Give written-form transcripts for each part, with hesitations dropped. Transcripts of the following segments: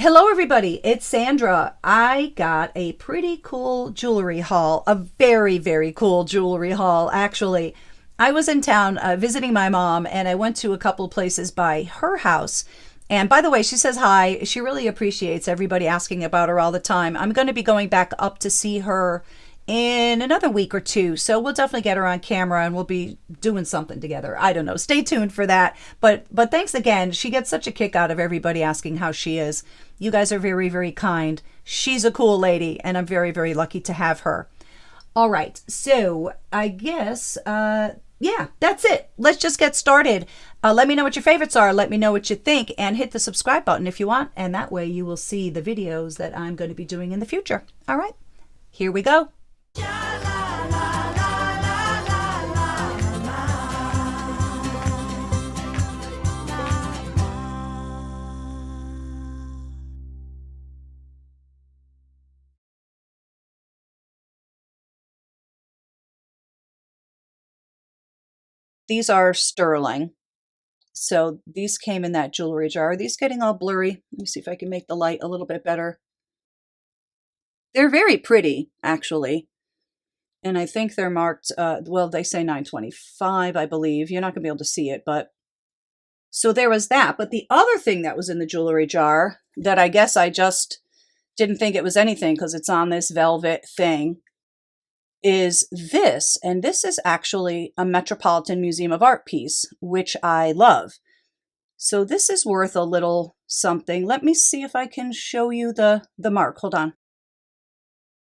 Hello, everybody. It's Sandra. I got a pretty cool jewelry haul, a very, very cool jewelry haul, actually. I was in town visiting my mom, and I went to a couple places by her house. And by the way, she says hi. She really appreciates everybody asking about her all the time. I'm going to be going back up to see her in another week or two. So we'll definitely get her on camera and we'll be doing something together. I don't know. Stay tuned for that. But thanks again. She gets such a kick out of everybody asking how she is. You guys are very, very kind. She's a cool lady and I'm very, very lucky to have her. All right. So I guess yeah, that's it. Let's just get started. Let me know what your favorites are. Let me know what you think and hit the subscribe button if you want. And that way you will see the videos that I'm going to be doing in the future. All right, here we go. These are sterling. So these came in that jewelry jar. Are these getting all blurry? Let me see if I can make the light a little bit better. They're very pretty, actually. And I think they're marked, well, they say 925, I believe. You're not going to be able to see it, but so there was that. But the other thing that was in the jewelry jar that I guess I just didn't think it was anything because it's on this velvet thing is this. And this is actually a Metropolitan Museum of Art piece, which I love. So this is worth a little something. Let me see if I can show you the mark. Hold on.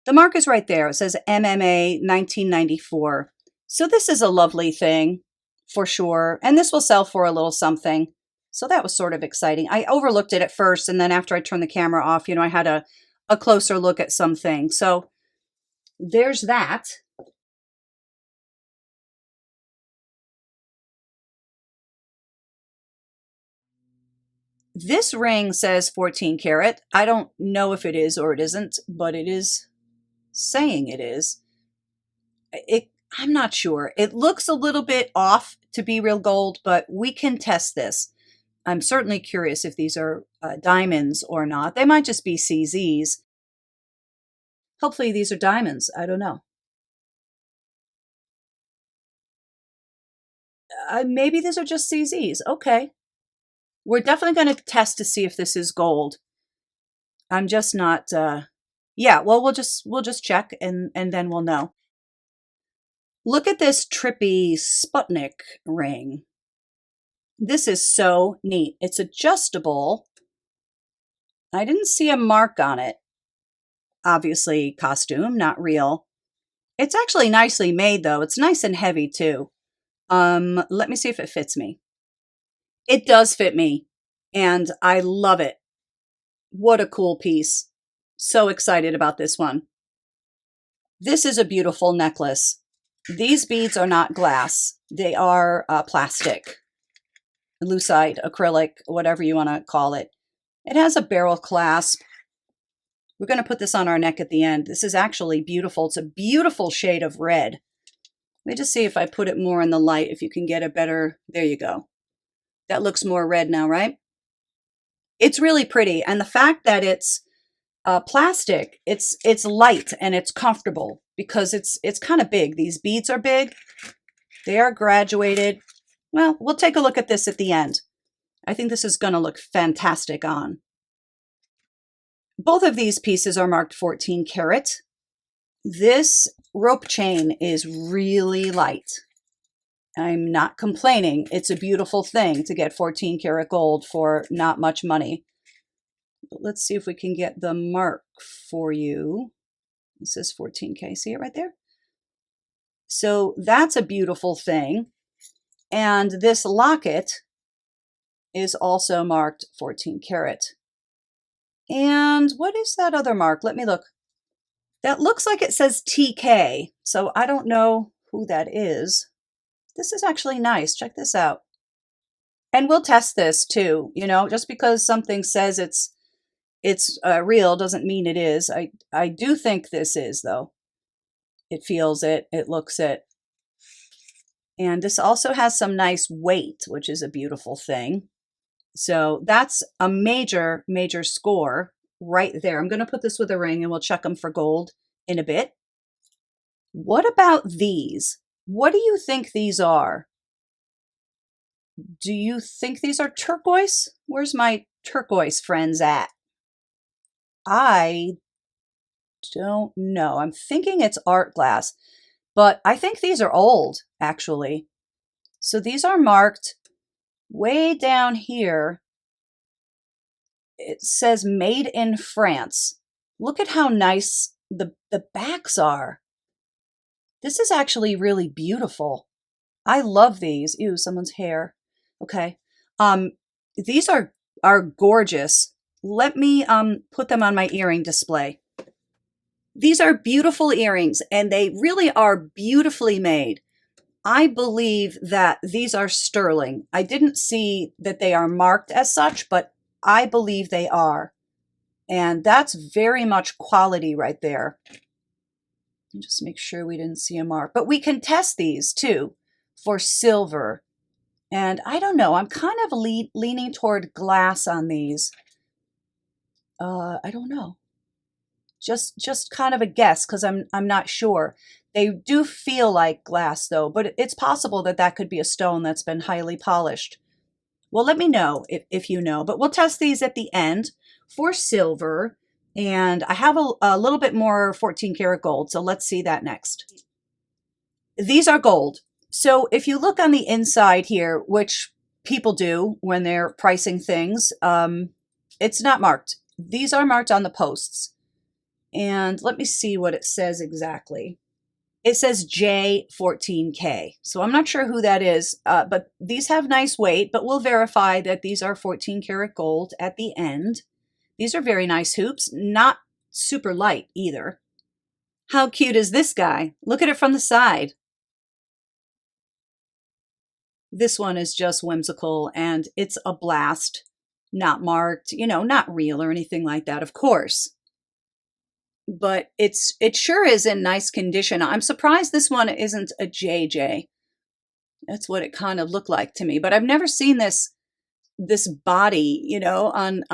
The mark is right there. It says MMA 1994. So this is a lovely thing for sure. And this will sell for a little something. So that was sort of exciting. I overlooked it at first. And then after I turned the camera off, I had a closer look at some things. So there's that. This ring says 14 karat. I don't know if it is or it isn't, but it is saying it is. I'm not sure. It looks a little bit off to be real gold, but we can test this. I'm certainly curious if these are diamonds or not. They might just be CZs. Hopefully these are diamonds. I don't know. Maybe these are just CZs. Okay. We're definitely going to test to see if this is gold. I'm just not, yeah, well, we'll just check and then we'll know. Look at this trippy Sputnik ring. This is so neat. It's adjustable. I didn't see a mark on it. Obviously costume, not real. It's actually nicely made though. It's nice and heavy too. Let me see if it fits me. It does fit me and I love it. What a cool piece. So excited about this one. This is a beautiful necklace. These beads are not glass. They are plastic, lucite, acrylic, whatever you want to call it. It has a barrel clasp. We're going to put this on our neck at the end. This is actually beautiful. It's a beautiful shade of red. Let me just see if I put it more in the light, if you can get a better, there you go. That looks more red now, right? It's really pretty. And the fact that it's plastic, it's light and it's comfortable because it's kind of big. These beads are big. They are graduated. Well, we'll take a look at this at the end. I think this is going to look fantastic on. Both of these pieces are marked 14 karat. This rope chain is really light. I'm not complaining. It's a beautiful thing to get 14 karat gold for not much money. But let's see if we can get the mark for you. It says 14K. See it right there? So that's a beautiful thing. And this locket is also marked 14 karat. And what is that other mark? Let me look. That looks like it says TK. So I don't know who that is. This is actually nice. Check this out. And we'll test this too. Just because something says it's real doesn't mean it is. I do think this is, though. It feels it. It looks it. And this also has some nice weight, which is a beautiful thing. So that's a major, major score right there. I'm going to put this with a ring and we'll check them for gold in a bit. What about these? What do you think these are? Do you think these are turquoise? Where's my turquoise friends at? I don't know. I'm thinking it's art glass, but I think these are old, actually. So these are marked way down here. It says made in France. Look at how nice the backs are. This is actually really beautiful. I love these. Ew, someone's hair. Okay. These are gorgeous. Let me put them on my earring display. These are beautiful earrings, and they really are beautifully made. I believe that these are sterling. I didn't see that they are marked as such, but I believe they are. And that's very much quality right there. Just make sure we didn't see a mark. But we can test these too for silver. And I don't know, I'm kind of leaning toward glass on these. I don't know. Just kind of a guess because I'm not sure. They do feel like glass though, but it's possible that that could be a stone that's been highly polished. Well, let me know if you know, but we'll test these at the end for silver. And I have a little bit more 14 karat gold, so let's see that next. These are gold. So if you look on the inside here, which people do when they're pricing things, it's not marked. These are marked on the posts. And let me see what it says exactly. It says J14K. So I'm not sure who that is, but these have nice weight, but we'll verify that these are 14 karat gold at the end. These are very nice hoops, not super light either. How cute is this guy? Look at it from the side. This one is just whimsical and it's a blast. Not marked, you know, not real or anything like that, of course. But it sure is in nice condition. I'm surprised this one isn't a JJ. That's what it kind of looked like to me. But I've never seen this body, you know, on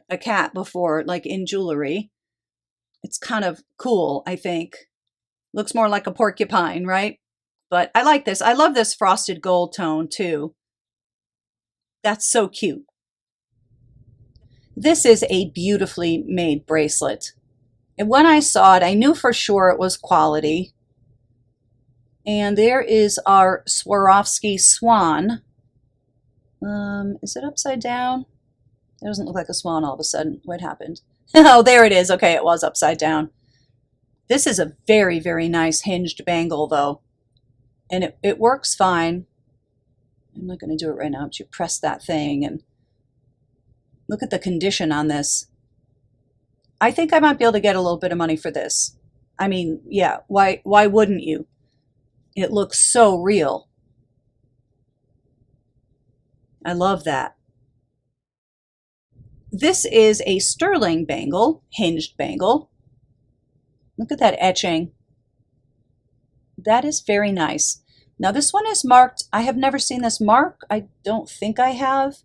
a cat before, like in jewelry. It's kind of cool, I think. Looks more like a porcupine, right? But I like this. I love this frosted gold tone too. That's so cute. This is a beautifully made bracelet. And when I saw it, I knew for sure it was quality. And there is our Swarovski swan. Is it upside down? It doesn't look like a swan all of a sudden. What happened? Oh, there it is. Okay, it was upside down. This is a very, very nice hinged bangle, though. And it works fine. I'm not going to do it right now, but you press that thing and look at the condition on this. I think I might be able to get a little bit of money for this. I mean, yeah, why wouldn't you? It looks so real. I love that. This is a sterling bangle, hinged bangle. Look at that etching. That is very nice. Now this one is marked. I have never seen this mark. I don't think I have.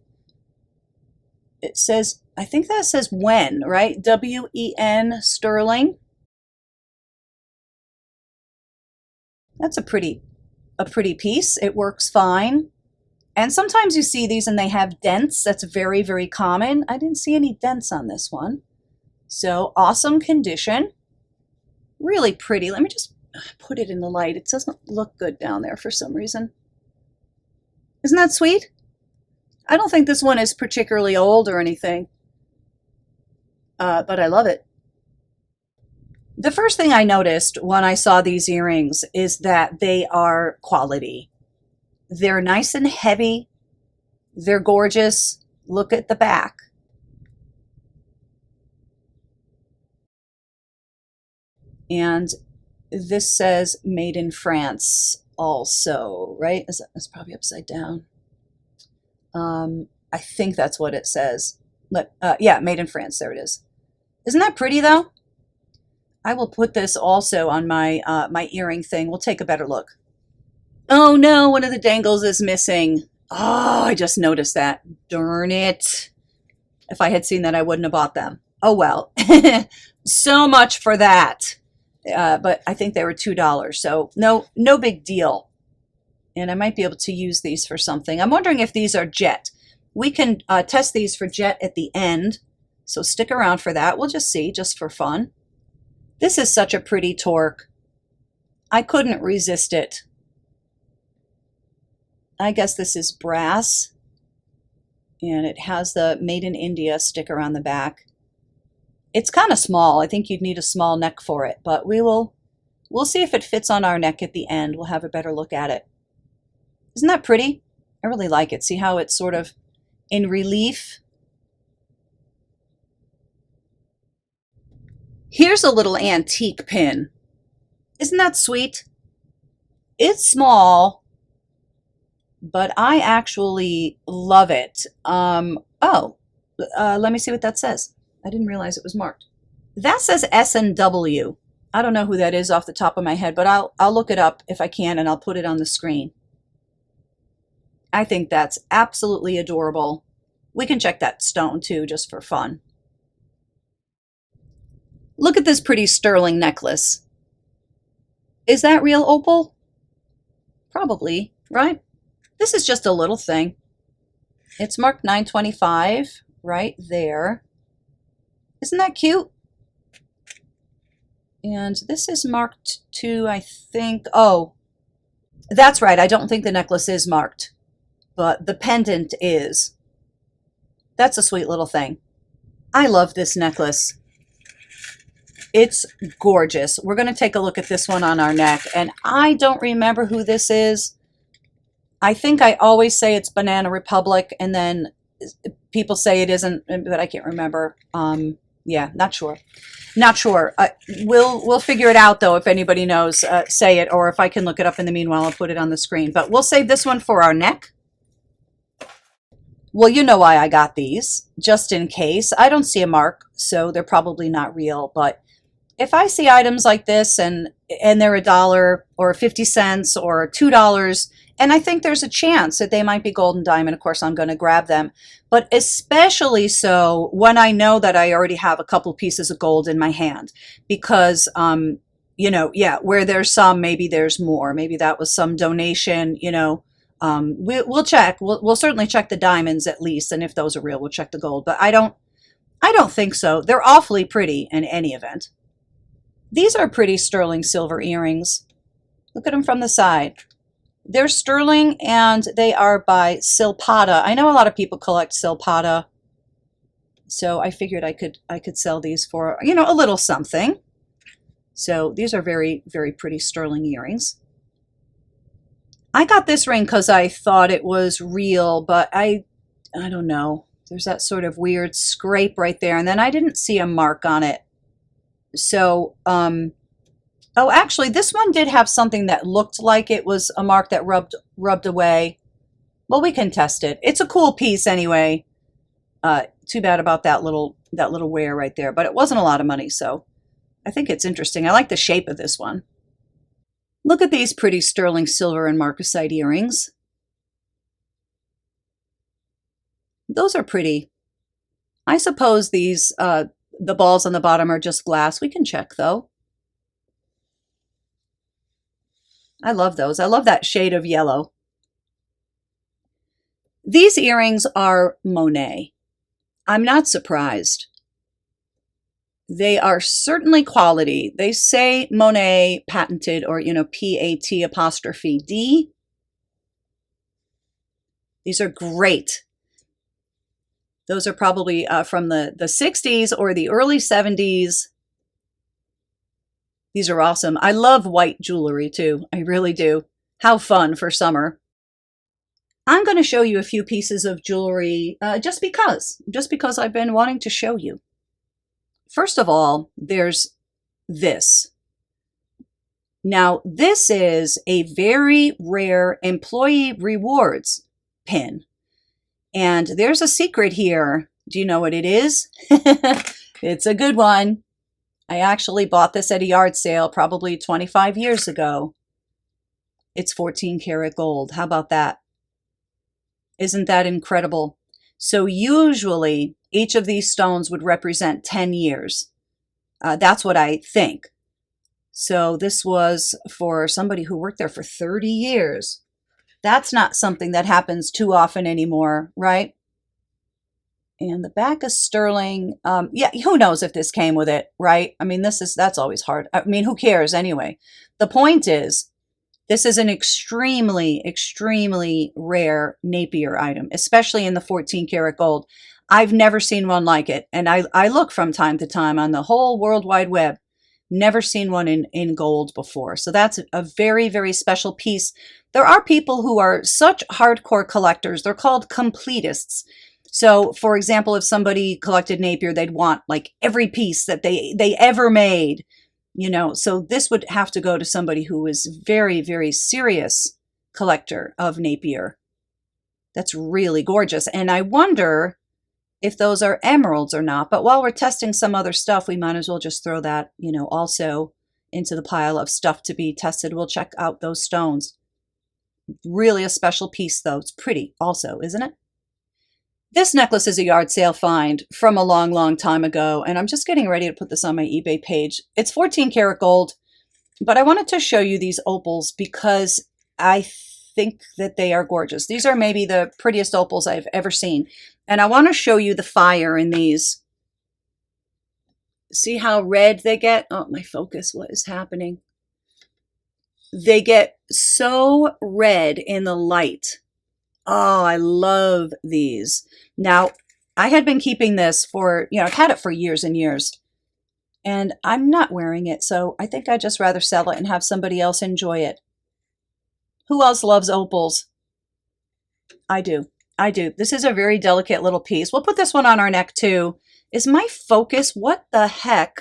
It says, I think that says when, right? W-E-N sterling. That's a pretty piece. It works fine. And sometimes you see these and they have dents. That's very, very common. I didn't see any dents on this one. So awesome condition. Really pretty. Let me just put it in the light. It doesn't look good down there for some reason. Isn't that sweet? I don't think this one is particularly old or anything, but I love it. The first thing I noticed when I saw these earrings is that they are quality. They're nice and heavy. They're gorgeous. Look at the back. And this says made in France also, right? That's probably upside down. I think that's what it says. Yeah, made in France. There it is. Isn't that pretty though? I will put this also on my my earring thing. We'll take a better look. Oh no, one of the dangles is missing. Oh, I just noticed that. Darn it. If I had seen that, I wouldn't have bought them. Oh, well. So much for that. But I think they were $2. So no big deal. And I might be able to use these for something. I'm wondering if these are jet. We can test these for jet at the end. So stick around for that. We'll just see, just for fun. This is such a pretty torque. I couldn't resist it. I guess this is brass. And it has the Made in India sticker on the back. It's kind of small. I think you'd need a small neck for it, but we'll see if it fits on our neck at the end. We'll have a better look at it. Isn't that pretty? I really like it. See how it's sort of in relief? Here's a little antique pin. Isn't that sweet? It's small, but I actually love it. Let me see what that says. I didn't realize it was marked. That says S&W. I don't know who that is off the top of my head, but I'll look it up if I can, and I'll put it on the screen. I think that's absolutely adorable. We can check that stone too, just for fun. Look at this pretty sterling necklace. Is that real opal? Probably, right? This is just a little thing. It's marked 925 right there. Isn't that cute? And this is marked to, I think, oh, that's right. I don't think the necklace is marked, but the pendant is. That's a sweet little thing. I love this necklace. It's gorgeous. We're going to take a look at this one on our neck, and I don't remember who this is. I think I always say it's Banana Republic, and then people say it isn't, but I can't remember. Yeah, not sure. Not sure. We'll figure it out, though, if anybody knows, say it, or if I can look it up in the meanwhile, I'll put it on the screen. But we'll save this one for our neck. Well, you know why I got these, just in case. I don't see a mark, so they're probably not real. But if I see items like this and they're $1 or 50 cents or $2, and I think there's a chance that they might be gold and diamond, of course, I'm going to grab them. But especially so when I know that I already have a couple pieces of gold in my hand. Because, you know, yeah, where there's some, maybe there's more. Maybe that was some donation, you know. We'll check. We'll certainly check the diamonds at least. And if those are real, we'll check the gold. But I don't think so. They're awfully pretty in any event. These are pretty sterling silver earrings. Look at them from the side. They're sterling and they are by Silpata. I know a lot of people collect Silpata, so I figured I could sell these for, you know, a little something. So these are very, very pretty sterling earrings. I got this ring because I thought it was real, but I don't know. There's that sort of weird scrape right there, and then I didn't see a mark on it. So, oh, actually, this one did have something that looked like it was a mark that rubbed away. Well, we can test it. It's a cool piece anyway. Too bad about that little wear right there, but it wasn't a lot of money, so I think it's interesting. I like the shape of this one. Look at these pretty sterling silver and marcasite earrings. Those are pretty. I suppose these, the balls on the bottom are just glass. We can check, though. I love those. I love that shade of yellow. These earrings are Monet. I'm not surprised. They are certainly quality. They say Monet patented, or, you know, PAT''D. These are great. Those are probably from the 60s or the early 70s. These are awesome. I love white jewelry too. I really do. How fun for summer. I'm going to show you a few pieces of jewelry just because I've been wanting to show you. First of all, there's this. Now, this is a very rare employee rewards pin. And there's a secret here. Do you know what it is? It's a good one. I actually bought this at a yard sale probably 25 years ago. It's 14 karat gold. How about that? Isn't that incredible? So usually each of these stones would represent 10 years. That's what I think. So this was for somebody who worked there for 30 years. That's not something that happens too often anymore, right? And the back is sterling. Yeah, who knows if this came with it, right? I mean, that's always hard. I mean, who cares anyway? The point is, this is an extremely, extremely rare Napier item, especially in the 14 karat gold. I've never seen one like it. And I look from time to time on the whole World Wide Web. Never seen one in gold before. So that's a very, very special piece. There are people who are such hardcore collectors. They're called completists. So, for example, if somebody collected Napier, they'd want like every piece that they ever made. You know, so this would have to go to somebody who is very, very serious collector of Napier. That's really gorgeous. And I wonder if those are emeralds or not. But while we're testing some other stuff, we might as well just throw that, you know, also into the pile of stuff to be tested. We'll check out those stones. Really a special piece, though. It's pretty also, isn't it? This necklace is a yard sale find from a long, long time ago, and I'm just getting ready to put this on my eBay page. It's 14 karat gold, but I wanted to show you these opals because I think that they are gorgeous. These are maybe the prettiest opals I've ever seen, and I want to show you the fire in these. See how red they get? Oh, my focus, what is happening? They get so red in the light. Oh, I love these. Now, I had been keeping this for, I've had it for years and years, and I'm not wearing it, so I think I'd just rather sell it and have somebody else enjoy it. Who else loves opals? I do. I do. This is a very delicate little piece. We'll put this one on our neck too. Is my focus? What the heck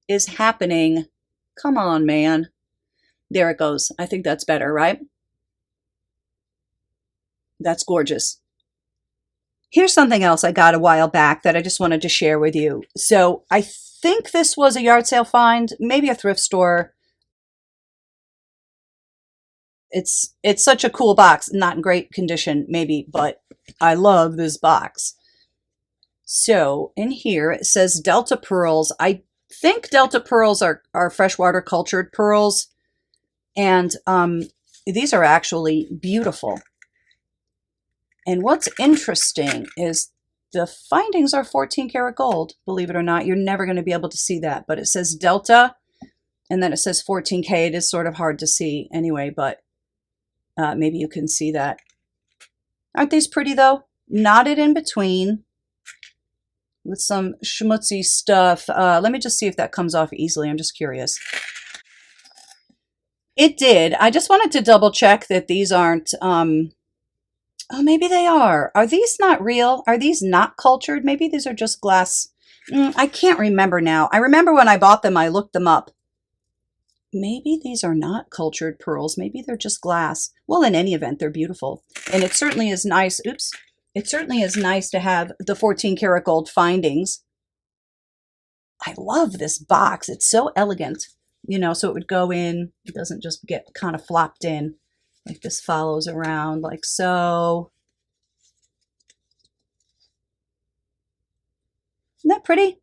is happening? Come on, man. There it goes. I think that's better, right? That's gorgeous. Here's something else I got a while back that I just wanted to share with you. So I think this was a yard sale find, maybe a thrift store. It's such a cool box. Not in great condition, maybe, but I love this box. So in here it says Delta pearls. I think Delta pearls are freshwater cultured pearls, and these are actually beautiful. And what's interesting is the findings are 14 karat gold. Believe it or not, you're never going to be able to see that, but it says Delta, and then it says 14K. It is sort of hard to see anyway, but maybe you can see that. Aren't these pretty though? Knotted in between with some schmutzy stuff. Let me just see if that comes off easily. I'm just curious. It did. I just wanted to double check that these aren't, oh, maybe they are. Are these not real? Are these not cultured? Maybe these are just glass. I can't remember now. I remember when I bought them, I looked them up. Maybe these are not cultured pearls. Maybe they're just glass. Well, in any event, they're beautiful. And it certainly is nice. Oops. It certainly is nice to have the 14 karat gold findings. I love this box. It's so elegant, so it would go in. It doesn't just get kind of flopped in. Like this follows around like so. Isn't that pretty?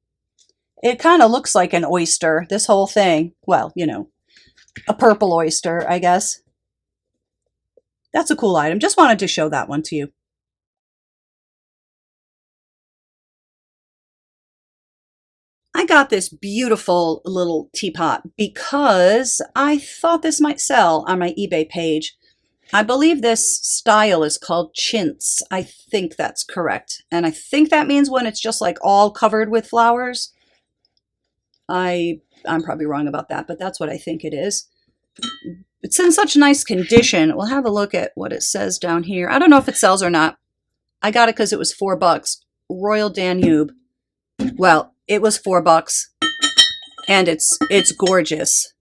It kind of looks like an oyster, this whole thing. Well, a purple oyster, I guess. That's a cool item. Just wanted to show that one to you. I got this beautiful little teapot because I thought this might sell on my eBay page. I believe this style is called chintz. I think that's correct. And I think that means when it's just like all covered with flowers. I'm probably wrong about that, but that's what I think it is. It's in such nice condition. We'll have a look at what it says down here. I don't know if it sells or not. I got it because it was $4. Royal Danube. Well, it was $4 and it's gorgeous.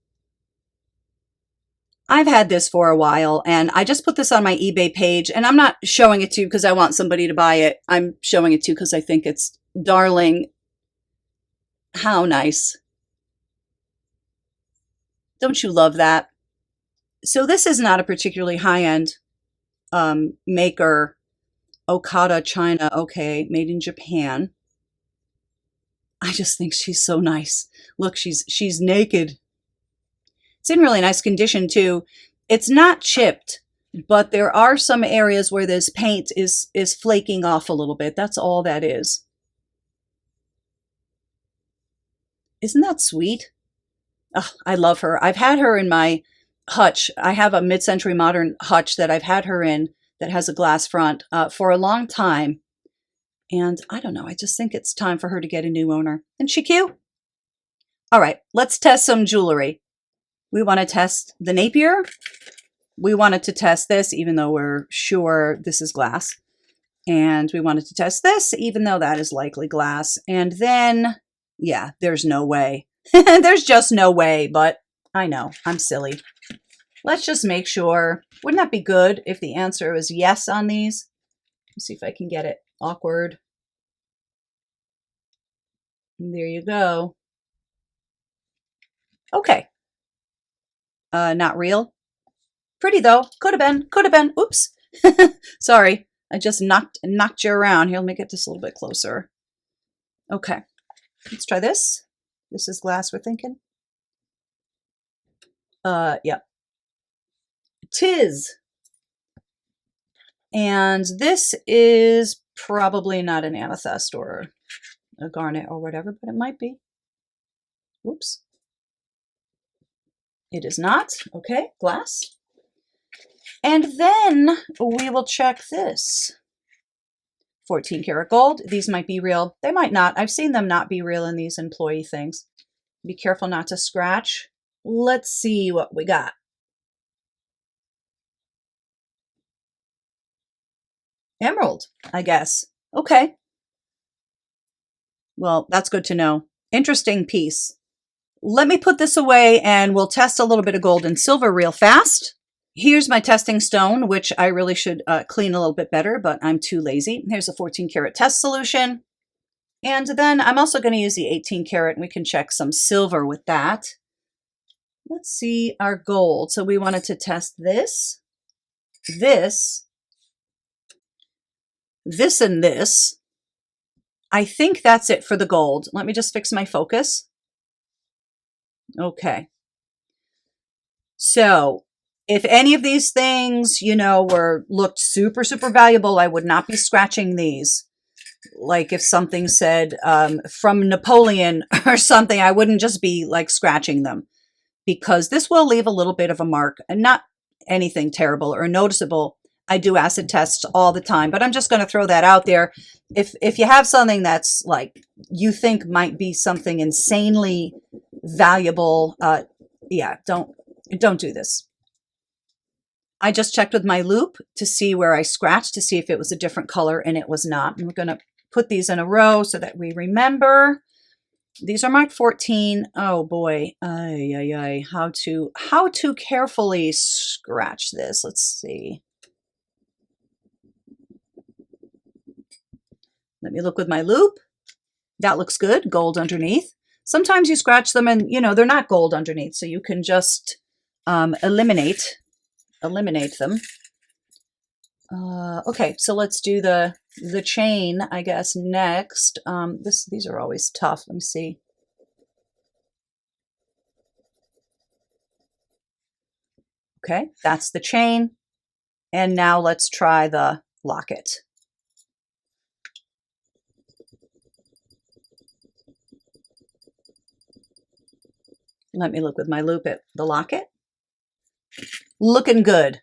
I've had this for a while, and I just put this on my eBay page, and I'm not showing it to you because I want somebody to buy it. I'm showing it to you because I think it's darling. How nice. Don't you love that? So this is not a particularly high-end maker, Okada, China. Okay, made in Japan. I just think she's so nice. Look, she's naked. It's in really nice condition too. It's not chipped, but there are some areas where this paint is flaking off a little bit. That's all that is. Isn't that sweet? Oh, I love her. I've had her in my hutch. I have a mid-century modern hutch that I've had her in that has a glass front for a long time. And I don't know, I just think it's time for her to get a new owner. Isn't she cute? All right, let's test some jewelry. We want to test the Napier. We wanted to test this, even though we're sure this is glass. And we wanted to test this, even though that is likely glass. And then, yeah, there's no way. There's just no way, but I know, I'm silly. Let's just make sure. Wouldn't that be good if the answer was yes on these? Let's see if I can get it. Awkward. And there you go. Okay. Not real. Pretty though. Could have been. Could have been. Oops. Sorry. I just knocked you around. Here, let me get this a little bit closer. Okay. Let's try this. This is glass, we're thinking. Yep. Tis. And this is probably not an amethyst or a garnet or whatever, but it might be. Whoops. It is not. Okay, glass. And then we will check this. 14 karat gold. These might be real. They might not. I've seen them not be real in these employee things. Be careful not to scratch. Let's see what we got. Emerald, I guess. Okay. Well, that's good to know. Interesting piece. Let me put this away and we'll test a little bit of gold and silver real fast. Here's my testing stone, which I really should clean a little bit better, but I'm too lazy. Here's a 14 karat test solution. And then I'm also going to use the 18 karat and we can check some silver with that. Let's see our gold. So we wanted to test this, this, this, and this. I think that's it for the gold. Let me just fix my focus. Okay. So if any of these things, you know, looked super, super valuable, I would not be scratching these. Like if something said from Napoleon or something, I wouldn't just be like scratching them because this will leave a little bit of a mark and not anything terrible or noticeable. I do acid tests all the time, but I'm just going to throw that out there. If you have something that's like you think might be something insanely valuable, yeah, don't do this. I just checked with my loop to see where I scratched to see if it was a different color, and it was not. And we're going to put these in a row so that we remember. These are marked 14. Oh boy, how to carefully scratch this. Let's see. Let me look with my loop. That looks good. Gold underneath. Sometimes you scratch them and, you know, they're not gold underneath. So you can just eliminate them. Okay, so let's do the chain, I guess, next. These are always tough. Let me see. Okay, that's the chain. And now let's try the locket. Let me look with my loop at the locket. Looking good.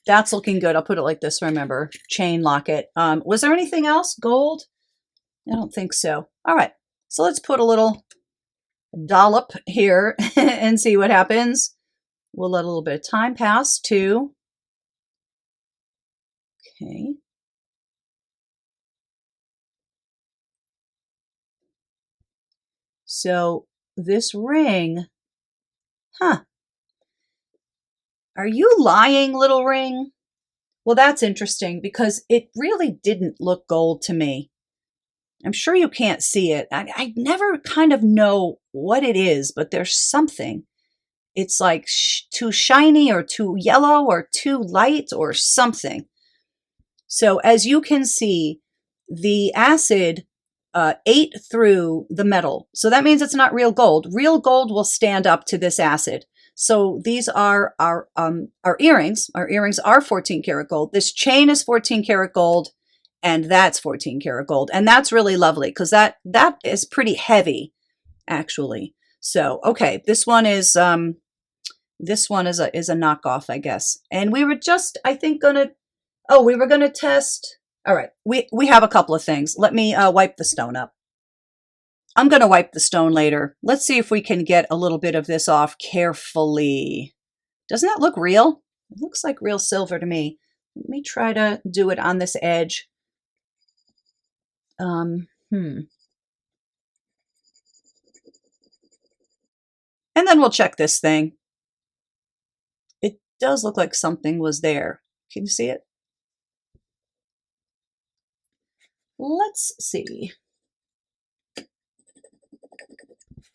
That's looking good. I'll put it like this, remember. Chain locket. Was there anything else? Gold? I don't think so. All right. So let's put a little dollop here and see what happens. We'll let a little bit of time pass too. Okay. So this ring, huh? Are you lying, little ring? Well, that's interesting because it really didn't look gold to me. I'm sure you can't see it. I never kind of know what it is, but there's something. It's like too shiny or too yellow or too light or something. So as you can see, the acid ate through the metal. So that means it's not real gold. Real gold will stand up to this acid. So these are our earrings. Our earrings are 14 karat gold. This chain is 14 karat gold, and that's 14 karat gold. And that's really lovely because that is pretty heavy, actually. So, okay, this one is a knockoff, I guess. And we were just, I think, we were gonna test. All right, we have a couple of things. Let me wipe the stone up. I'm gonna wipe the stone later. Let's see if we can get a little bit of this off carefully. Doesn't that look real? It looks like real silver to me. Let me try to do it on this edge. And then we'll check this thing. It does look like something was there. Can you see it? Let's see.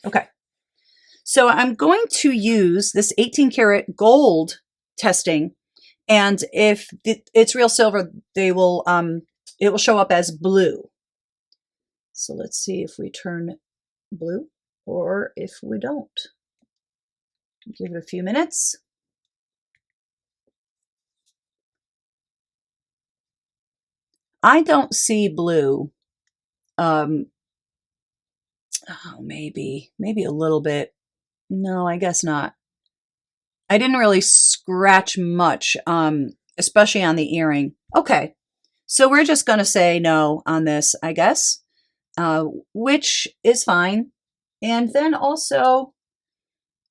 Okay. So I'm going to use this 18 karat gold testing, and if it's real silver, it will show up as blue. So let's see if we turn blue or if we don't. Give it a few minutes. I don't see blue. Maybe a little bit. No, I guess not. I didn't really scratch much, especially on the earring. Okay, so we're just going to say no on this, I guess, which is fine. And then also,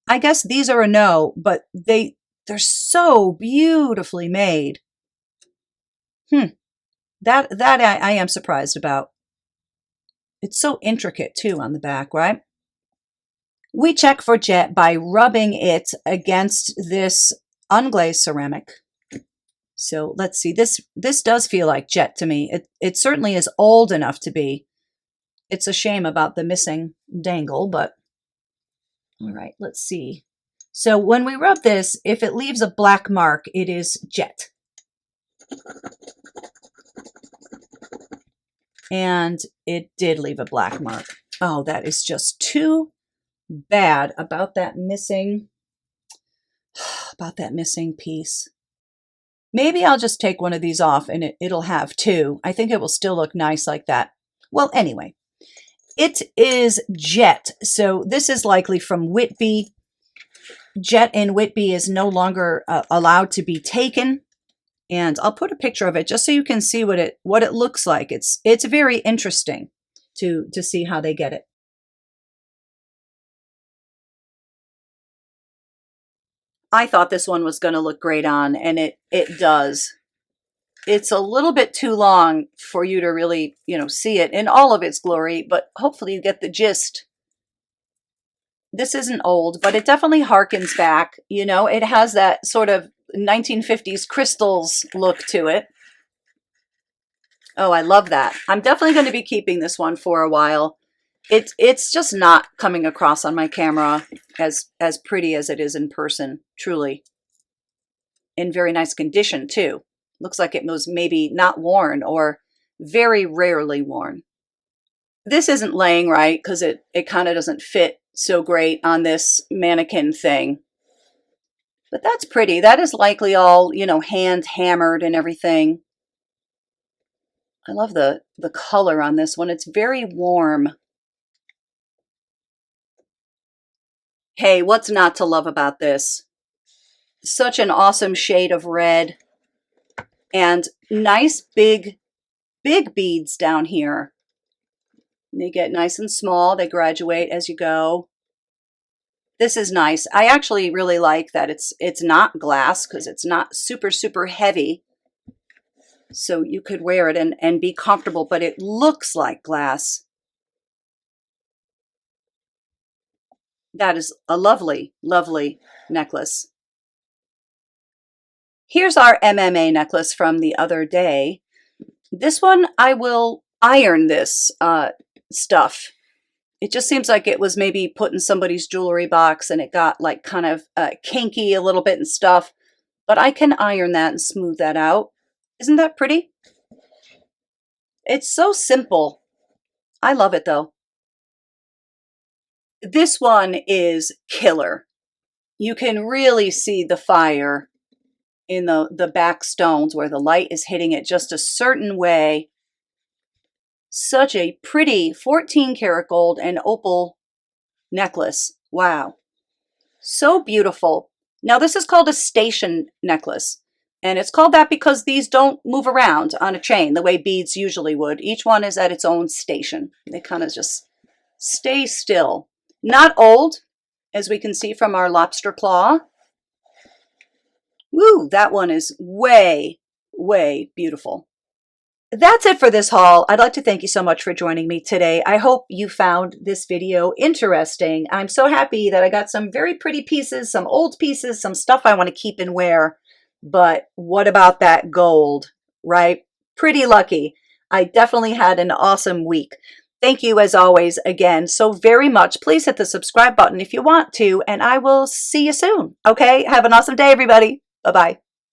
I guess these are a no, but they're so beautifully made. That I am surprised about. It's so intricate too on the back, right? We check for jet by rubbing it against this unglazed ceramic. So let's see, this does feel like jet to me. It certainly is old enough to be. It's a shame about the missing dangle, but all right, let's see. So when we rub this, if it leaves a black mark, it is jet. And it did leave a black mark. Oh, that is just too bad about that missing piece. Maybe I'll just take one of these off and it'll have two. I think it will still look nice like that. Well, anyway, it is jet. So this is likely from Whitby. Jet in Whitby is no longer allowed to be taken. And I'll put a picture of it just so you can see what it looks like. It's very interesting to see how they get it. I thought this one was going to look great on, and it does. It's a little bit too long for you to really, see it in all of its glory, but hopefully you get the gist. This isn't old, but it definitely harkens back. It has that sort of 1950s crystals look to it. Oh, I love that. I'm definitely going to be keeping this one for a while. It's just not coming across on my camera as pretty as it is in person, truly. In very nice condition, too. Looks like it was maybe not worn or very rarely worn. This isn't laying right because it kind of doesn't fit so great on this mannequin thing. But that's pretty. That is likely all, hand hammered and everything. I love the color on this one. It's very warm. Hey, what's not to love about this? Such an awesome shade of red and nice big beads down here. They get nice and small. They graduate as you go. This is nice. I actually really like that it's not glass because it's not super heavy. So you could wear it and be comfortable, but it looks like glass. That is a lovely, lovely necklace. Here's our MMA necklace from the other day. This one, I will iron this stuff. It just seems like it was maybe put in somebody's jewelry box and it got like kind of kinky a little bit and stuff. But I can iron that and smooth that out. Isn't that pretty? It's so simple. I love it though. This one is killer. You can really see the fire in the back stones where the light is hitting it just a certain way. Such a pretty 14 karat gold and opal necklace. Wow. So beautiful. Now this is called a station necklace. And it's called that because these don't move around on a chain the way beads usually would. Each one is at its own station. They kind of just stay still. Not old, as we can see from our lobster claw. Woo, that one is way, way beautiful. That's it for this haul. I'd like to thank you so much for joining me today. I hope you found this video interesting. I'm so happy that I got some very pretty pieces, some old pieces, some stuff I want to keep and wear. But what about that gold, right? Pretty lucky. I definitely had an awesome week. Thank you, as always, again, so very much. Please hit the subscribe button if you want to, and I will see you soon. Okay? Have an awesome day, everybody. Bye-bye.